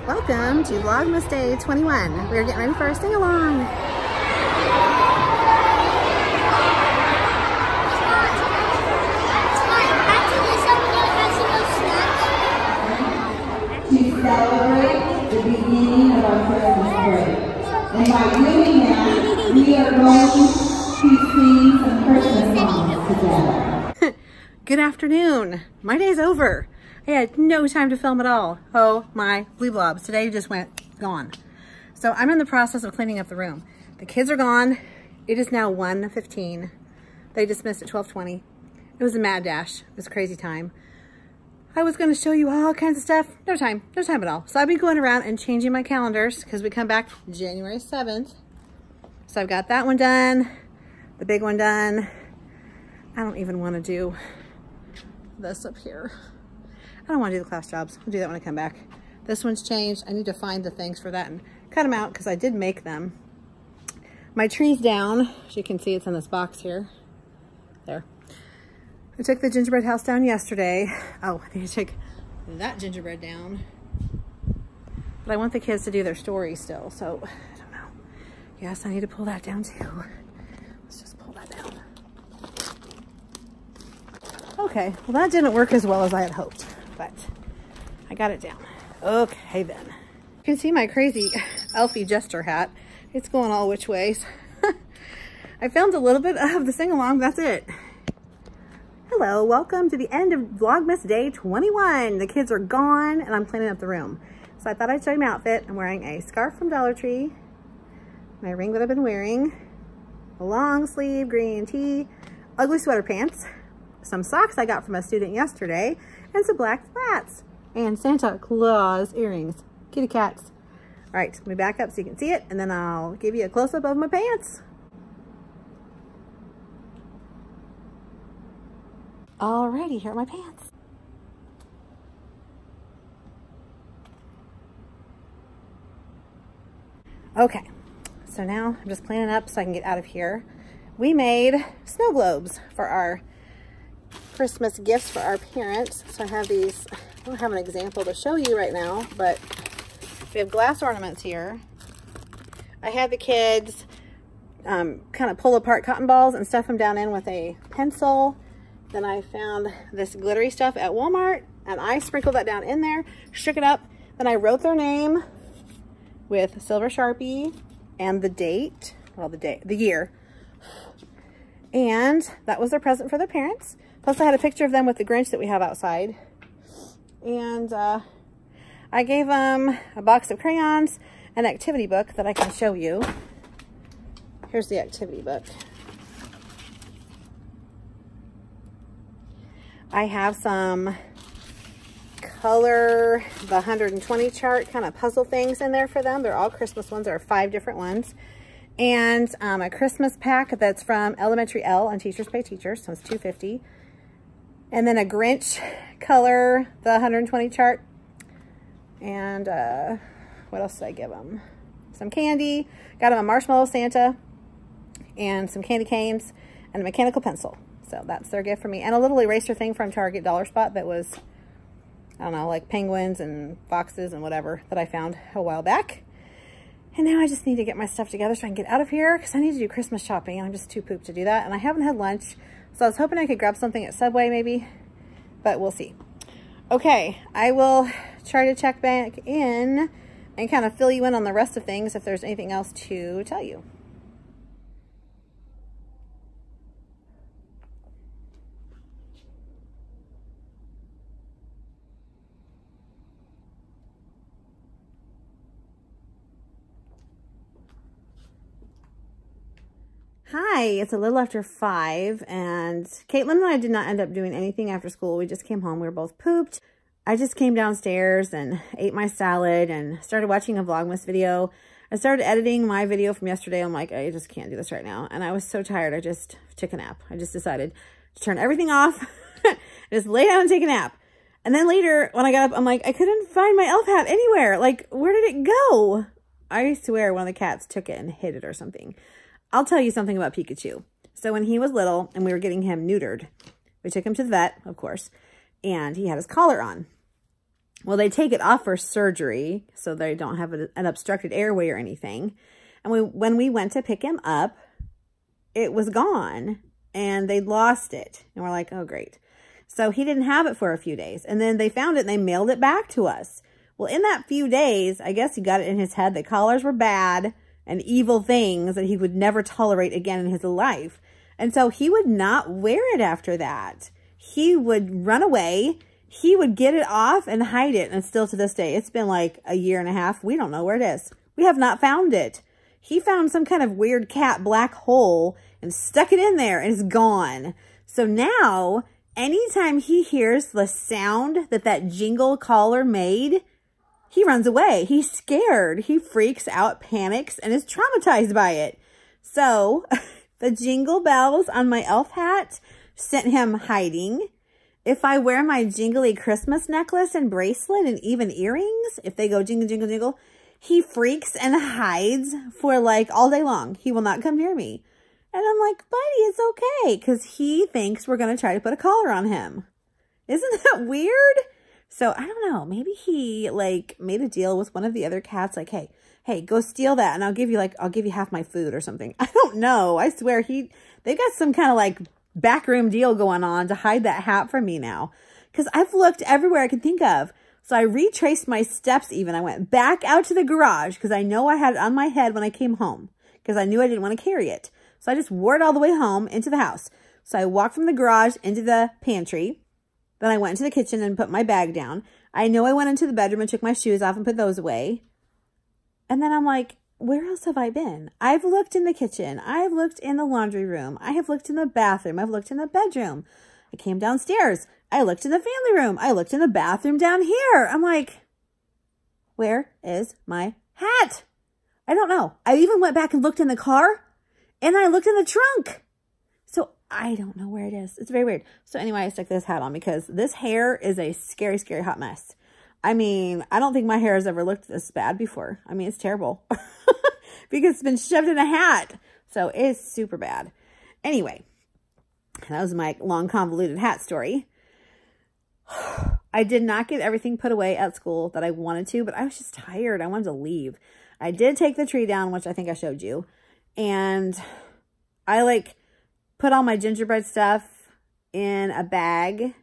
Welcome to Vlogmas Day 21. We're getting ready for our sing-along. To celebrate the beginning of our Christmas break. And by doing that, we are going to sing some Christmas songs together. Good afternoon. My day's over. I had no time to film at all. Oh my blue blobs. Today just went gone. So I'm in the process of cleaning up the room. The kids are gone. It is now 1:15. They dismissed at 12:20. It was a mad dash. It was a crazy time. I was going to show you all kinds of stuff. No time at all. So I've been going around and changing my calendars because we come back January 7th. So I've got that one done, the big one done. I don't even want to do this up here. I don't want to do the class jobs. I'll do that when I come back. This one's changed. I need to find the things for that and cut them out because I did make them. My tree's down. As you can see, it's in this box here. There. I took the gingerbread house down yesterday. Oh, I need to take that gingerbread down. But I want the kids to do their story still, so I don't know. Yes, I need to pull that down too. Let's just pull that down. Okay, well that didn't work as well as I had hoped, but I got it down. Okay then. You can see my crazy Elfie jester hat. It's going all which ways. I filmed a little bit of the sing-along, that's it. Hello, welcome to the end of Vlogmas Day 21. The kids are gone and I'm cleaning up the room. So I thought I'd show you my outfit. I'm wearing a scarf from Dollar Tree, my ring that I've been wearing, a long sleeve green tee, ugly sweater pants, some socks I got from a student yesterday, and some black flats, and Santa Claus earrings, kitty cats. All right, let me back up so you can see it, and then I'll give you a close-up of my pants. Alrighty, here are my pants. Okay, so now I'm just cleaning up so I can get out of here. We made snow globes for our Christmas gifts for our parents. So I have these, I don't have an example to show you right now, but we have glass ornaments here. I had the kids kind of pull apart cotton balls and stuff them down in with a pencil. Then I found this glittery stuff at Walmart and I sprinkled that down in there, shook it up. Then I wrote their name with silver Sharpie and the date, well, the year. And that was their present for their parents. Plus I had a picture of them with the Grinch that we have outside. And I gave them a box of crayons, an activity book that I can show you. Here's the activity book. I have some color, the 120 chart kind of puzzle things in there for them. They're all Christmas ones. There are 5 different ones. And a Christmas pack that's from Elementary L on Teachers Pay Teachers. So it's $2.50. And then a Grinch color, the 120 chart. And what else did I give them? Some candy. Got them a marshmallow Santa and some candy canes and a mechanical pencil. So that's their gift for me. And a little eraser thing from Target Dollar Spot that was, I don't know, like penguins and foxes and whatever that I found a while back. And now I just need to get my stuff together so I can get out of here because I need to do Christmas shopping and I'm just too pooped to do that. And I haven't had lunch. So I was hoping I could grab something at Subway maybe, but we'll see. Okay, I will try to check back in and kind of fill you in on the rest of things if there's anything else to tell you. Hi, it's a little after 5 and Caitlin and I did not end up doing anything after school. We just came home. We were both pooped. I just came downstairs and ate my salad and started watching a Vlogmas video. I started editing my video from yesterday. I'm like, I just can't do this right now. And I was so tired. I just took a nap. I just decided to turn everything off, just lay down and take a nap. And then later when I got up, I'm like, I couldn't find my elf hat anywhere. Like, where did it go? I swear one of the cats took it and hid it or something. I'll tell you something about Pikachu. So when he was little and we were getting him neutered, we took him to the vet, of course, and he had his collar on. Well, they take it off for surgery so they don't have an obstructed airway or anything. And when we went to pick him up, it was gone and they lost it. And we're like, oh, great. So he didn't have it for a few days. And then they found it and they mailed it back to us. Well, in that few days, I guess he got it in his head that collars were bad and evil things that he would never tolerate again in his life. And so he would not wear it after that. He would run away. He would get it off and hide it. And still to this day, it's been like a year and a half. We don't know where it is. We have not found it. He found some kind of weird cat black hole and stuck it in there and it's gone. So now, anytime he hears the sound that jingle collar made, he runs away. He's scared. He freaks out, panics, and is traumatized by it. So the jingle bells on my elf hat sent him hiding. If I wear my jingly Christmas necklace and bracelet and even earrings, if they go jingle, jingle, jingle, he freaks and hides for like all day long. He will not come near me. And I'm like, buddy, it's okay. Because he thinks we're going to try to put a collar on him. Isn't that weird? So I don't know. Maybe he like made a deal with one of the other cats. Like, hey, go steal that. And I'll give you half my food or something. I don't know. I swear they got some kind of like backroom deal going on to hide that hat from me now. Because I've looked everywhere I can think of. So I retraced my steps even. I went back out to the garage because I know I had it on my head when I came home because I knew I didn't want to carry it. So I just wore it all the way home into the house. So I walked from the garage into the pantry. Then I went into the kitchen and put my bag down. I know I went into the bedroom and took my shoes off and put those away. And then I'm like, where else have I been? I've looked in the kitchen. I've looked in the laundry room. I have looked in the bathroom. I've looked in the bedroom. I came downstairs. I looked in the family room. I looked in the bathroom down here. I'm like, where is my hat? I don't know. I even went back and looked in the car and I looked in the trunk. So I don't know where it is. It's very weird. So anyway, I stuck this hat on because this hair is a scary, scary hot mess. I mean, I don't think my hair has ever looked this bad before. I mean, it's terrible because it's been shoved in a hat. So it's super bad. Anyway, that was my long convoluted hat story. I did not get everything put away at school that I wanted to, but I was just tired. I wanted to leave. I did take the tree down, which I think I showed you. And I like put all my gingerbread stuff in a bag,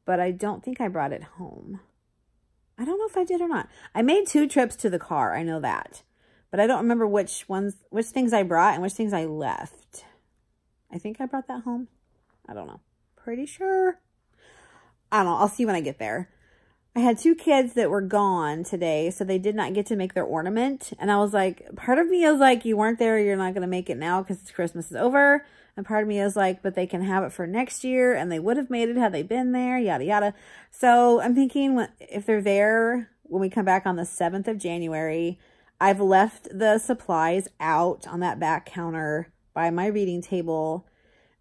but I don't think I brought it home. I don't know if I did or not. I made 2 trips to the car. I know that, but I don't remember which things I brought and which things I left. I think I brought that home. I don't know. Pretty sure. I don't know. I'll see when I get there. I had 2 kids that were gone today, so they did not get to make their ornament. And I was like, part of me is like, you weren't there, you're not going to make it now because Christmas is over. And part of me is like, but they can have it for next year, and they would have made it had they been there, yada, yada. So I'm thinking if they're there when we come back on the 7th of January, I've left the supplies out on that back counter by my reading table.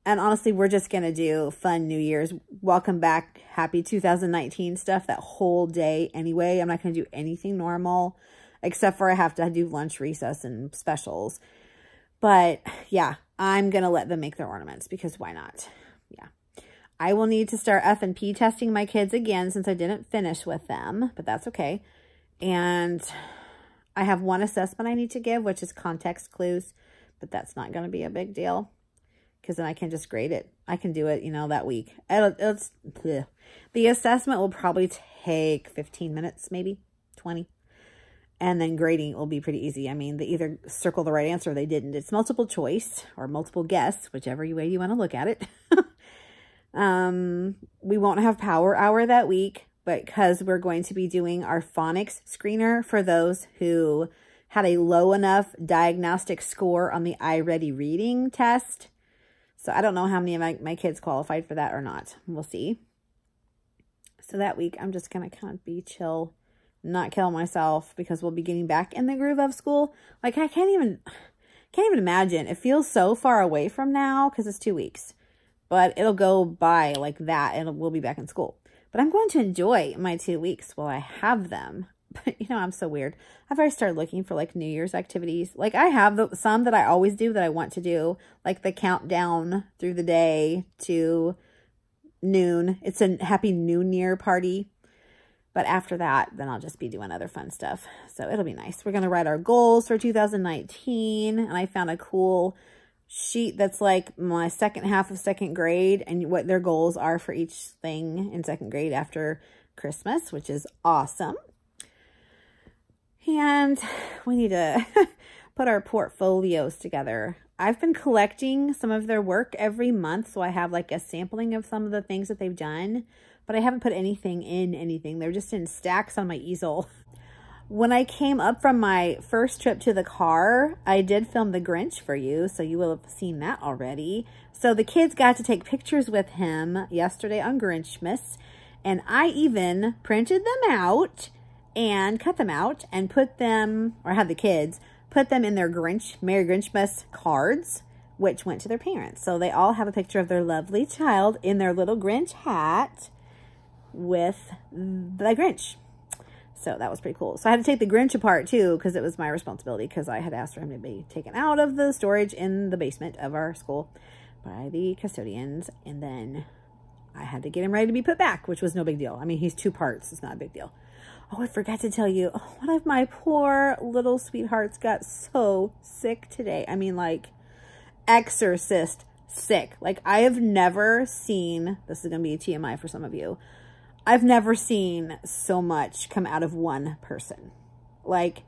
And honestly, we're just going to do fun New Year's, welcome back, happy 2019 stuff that whole day anyway. I'm not going to do anything normal, except for I have to do lunch recess and specials. But yeah, I'm going to let them make their ornaments because why not? Yeah. I will need to start F&P testing my kids again since I didn't finish with them, but that's okay. And I have 1 assessment I need to give, which is context clues, but that's not going to be a big deal. Because then I can just grade it. I can do it, you know, that week. The assessment will probably take 15 minutes, maybe 20. And then grading will be pretty easy. I mean, they either circle the right answer or they didn't. It's multiple choice or multiple guess, whichever way you want to look at it. We won't have power hour that week, but because we're going to be doing our phonics screener for those who had a low enough diagnostic score on the iReady reading test. So I don't know how many of my kids qualified for that or not. We'll see. So that week, I'm just going to kind of be chill, not kill myself, because we'll be getting back in the groove of school. Like, I can't even imagine. It feels so far away from now because it's 2 weeks. But it'll go by like that and we'll be back in school. But I'm going to enjoy my 2 weeks while I have them. But, you know, I'm so weird. I've already started looking for, like, New Year's activities. Like, I have some that I always do that I want to do. Like, the countdown through the day to noon. It's a Happy New Year party. But after that, then I'll just be doing other fun stuff. So it'll be nice. We're going to write our goals for 2019. And I found a cool sheet that's like my second half of second grade and what their goals are for each thing in second grade after Christmas, which is awesome. And we need to put our portfolios together. I've been collecting some of their work every month, so I have like a sampling of some of the things that they've done, but I haven't put anything in anything. They're just in stacks on my easel. When I came up from my first trip to the car, I did film the Grinch for you, so you will have seen that already. So the kids got to take pictures with him yesterday on Grinchmas, and I even printed them out and cut them out and put them, or had the kids put them in their Merry Grinchmas cards, which went to their parents. So they all have a picture of their lovely child in their little Grinch hat with the Grinch. So that was pretty cool. So I had to take the Grinch apart too, because it was my responsibility, because I had asked for him to be taken out of the storage in the basement of our school by the custodians. And then I had to get him ready to be put back, which was no big deal. I mean, he's 2 parts. It's not a big deal. Oh, I forgot to tell you, one of my poor little sweethearts got so sick today. I mean, like, exorcist sick. Like, I have never seen, this is going to be a TMI for some of you, I've never seen so much come out of one person. Like,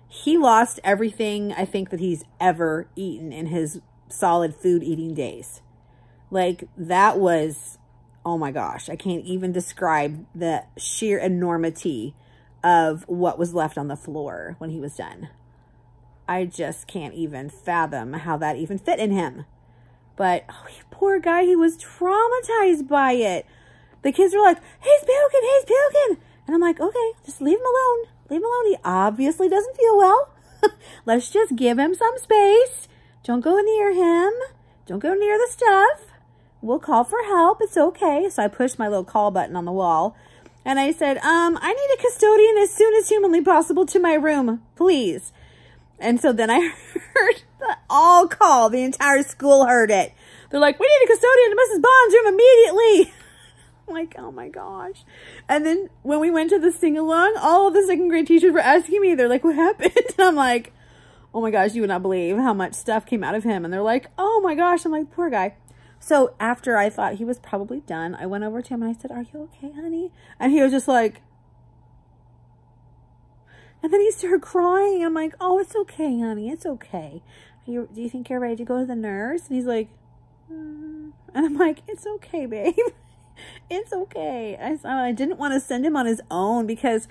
he lost everything I think that he's ever eaten in his solid food eating days. Like, that was, oh my gosh, I can't even describe the sheer enormity of what was left on the floor when he was done. I just can't even fathom how that even fit in him. But, oh, poor guy, he was traumatized by it. The kids were like, he's puking. And I'm like, okay, just leave him alone. Leave him alone. He obviously doesn't feel well. Let's just give him some space. Don't go near him. Don't go near the stuff. We'll call for help. It's okay. So I pushed my little call button on the wall. And I said, I need a custodian as soon as humanly possible to my room, please. And so then I heard the all call. The entire school heard it. They're like, we need a custodian to Mrs. Bond's room immediately. I'm like, oh my gosh. And then when we went to the sing-along, all of the second grade teachers were asking me, they're like, what happened? And I'm like, oh my gosh, you would not believe how much stuff came out of him. And they're like, oh my gosh. I'm like, poor guy. So after I thought he was probably done, I went over to him and I said, are you okay, honey? And he was just like, and then he started crying. I'm like, oh, it's okay, honey. It's okay. Do you think you're ready to go to the nurse? And he's like, and I'm like, it's okay, babe. It's okay. I didn't want to send him on his own because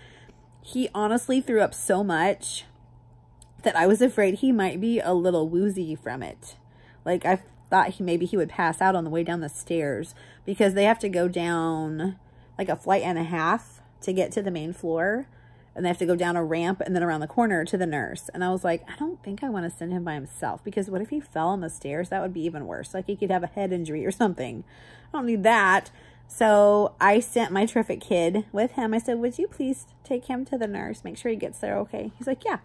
he honestly threw up so much that I was afraid he might be a little woozy from it. Like, I thought maybe he would pass out on the way down the stairs because they have to go down like a flight and a half to get to the main floor. And they have to go down a ramp and then around the corner to the nurse. And I was like, I don't think I want to send him by himself because what if he fell on the stairs? That would be even worse. Like, he could have a head injury or something. I don't need that. So I sent my terrific kid with him. I said, would you please take him to the nurse? Make sure he gets there okay. He's like, yeah.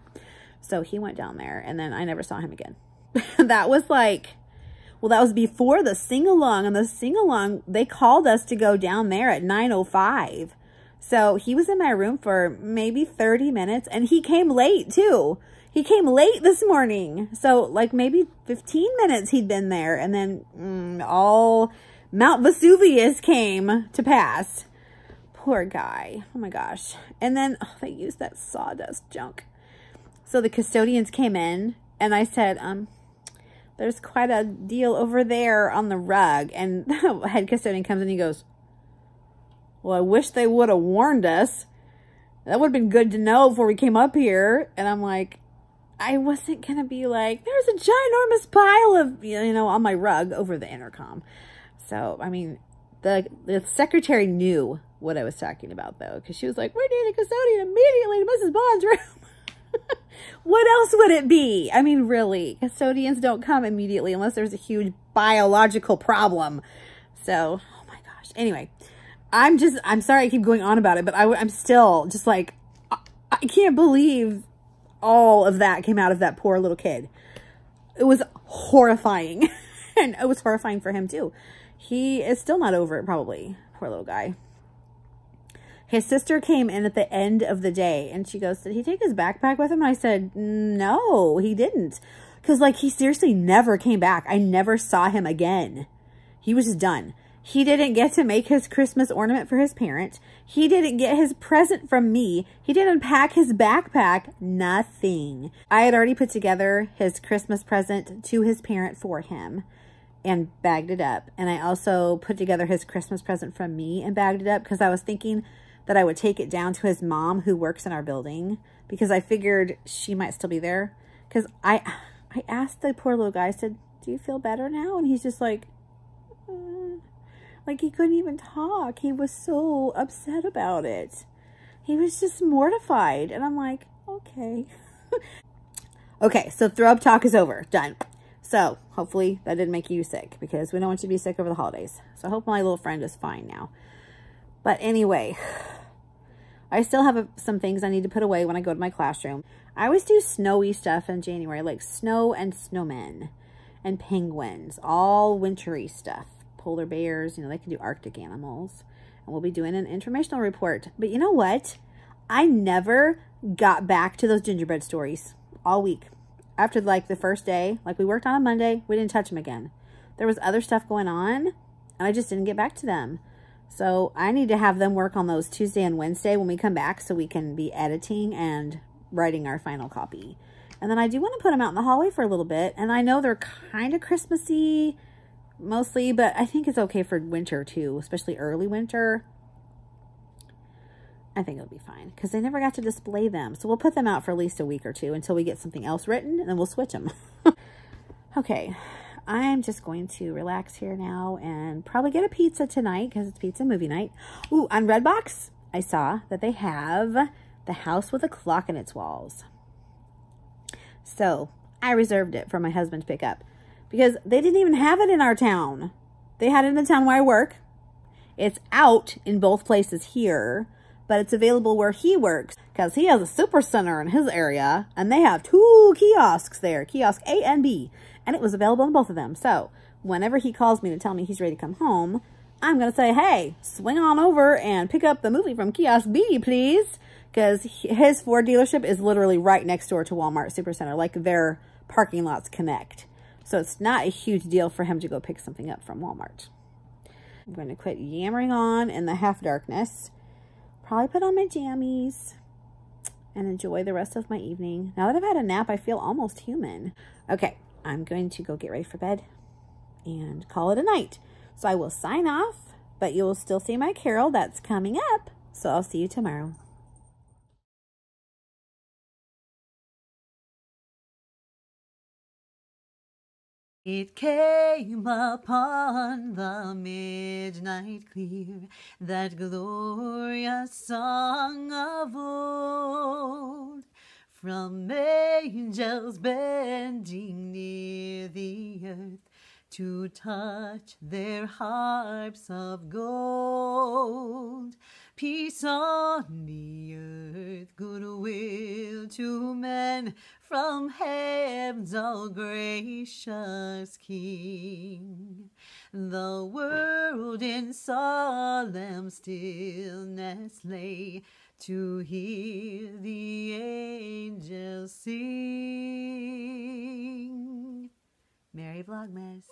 So he went down there and then I never saw him again. That was like, well, that was before the sing-along. And the sing-along, they called us to go down there at 9:05. So he was in my room for maybe 30 minutes and he came late too. He came late this morning. So like maybe 15 minutes he'd been there and then all Mount Vesuvius came to pass. Poor guy. Oh my gosh. And then they used that sawdust junk. So the custodians came in and I said, there's quite a deal over there on the rug. And the head custodian comes in and he goes, well, I wish they would have warned us. That would have been good to know before we came up here. And I'm like, I wasn't going to be like, there's a ginormous pile of, you know, on my rug over the intercom. So, I mean, the secretary knew what I was talking about, though. Because she was like, we need a custodian immediately to Mrs. Bond's room. What else would it be? I mean, really, custodians don't come immediately unless there's a huge biological problem. So, oh my gosh. Anyway. I'm sorry I keep going on about it, but I'm still just like, I can't believe all of that came out of that poor little kid. It was horrifying. And it was horrifying for him too. He is still not over it, probably. Poor little guy. His sister came in at the end of the day and she goes, did he take his backpack with him? And I said, no, he didn't. Because like he seriously never came back. I never saw him again. He was just done. He didn't get to make his Christmas ornament for his parent. He didn't get his present from me. He didn't pack his backpack. Nothing. I had already put together his Christmas present to his parent for him and bagged it up. And I also put together his Christmas present from me and bagged it up because I was thinking that I would take it down to his mom who works in our building because I figured she might still be there. Because I asked the poor little guy, I said, do you feel better now? And he's just like he couldn't even talk. He was so upset about it. He was just mortified. And I'm like, okay. Okay, so throw up talk is over. Done. So hopefully that didn't make you sick because we don't want you to be sick over the holidays. So I hope my little friend is fine now. But anyway, I still have some things I need to put away when I go to my classroom. I always do snowy stuff in January, like snow and snowmen and penguins, all wintry stuff. Polar bears, you know, they can do Arctic animals. And we'll be doing an informational report. But you know what? I never got back to those gingerbread stories all week. After like the first day, like we worked on a Monday, we didn't touch them again. There was other stuff going on and I just didn't get back to them. So I need to have them work on those Tuesday and Wednesday when we come back so we can be editing and writing our final copy. And then I do want to put them out in the hallway for a little bit. And I know they're kind of Christmassy mostly, but I think it's okay for winter too, especially early winter. I think it'll be fine because they never got to display them. So we'll put them out for at least a week or two until we get something else written and then we'll switch them. Okay. I'm just going to relax here now and probably get a pizza tonight because it's pizza movie night. Ooh, on Redbox, I saw that they have the house with a clock in its walls. So I reserved it for my husband to pick up because they didn't even have it in our town. They had it in the town where I work. It's out in both places here, but it's available where he works because he has a super center in his area and they have 2 kiosks there, kiosk A and B. And it was available in both of them. So whenever he calls me to tell me he's ready to come home, I'm going to say, hey, swing on over and pick up the movie from kiosk B, please. Because his Ford dealership is literally right next door to Walmart Supercenter. Like their parking lots connect. So it's not a huge deal for him to go pick something up from Walmart. I'm going to quit yammering on in the half darkness. Probably put on my jammies and enjoy the rest of my evening. Now that I've had a nap, I feel almost human. Okay. I'm going to go get ready for bed and call it a night. So I will sign off, but you will still see my carol that's coming up. So I'll see you tomorrow. It came upon the midnight clear, that glorious song of old. From angels bending near the earth to touch their harps of gold. Peace on the earth, goodwill to men, from heaven's all gracious King. The world in solemn stillness lay, to hear the angels sing. Merry Vlogmas.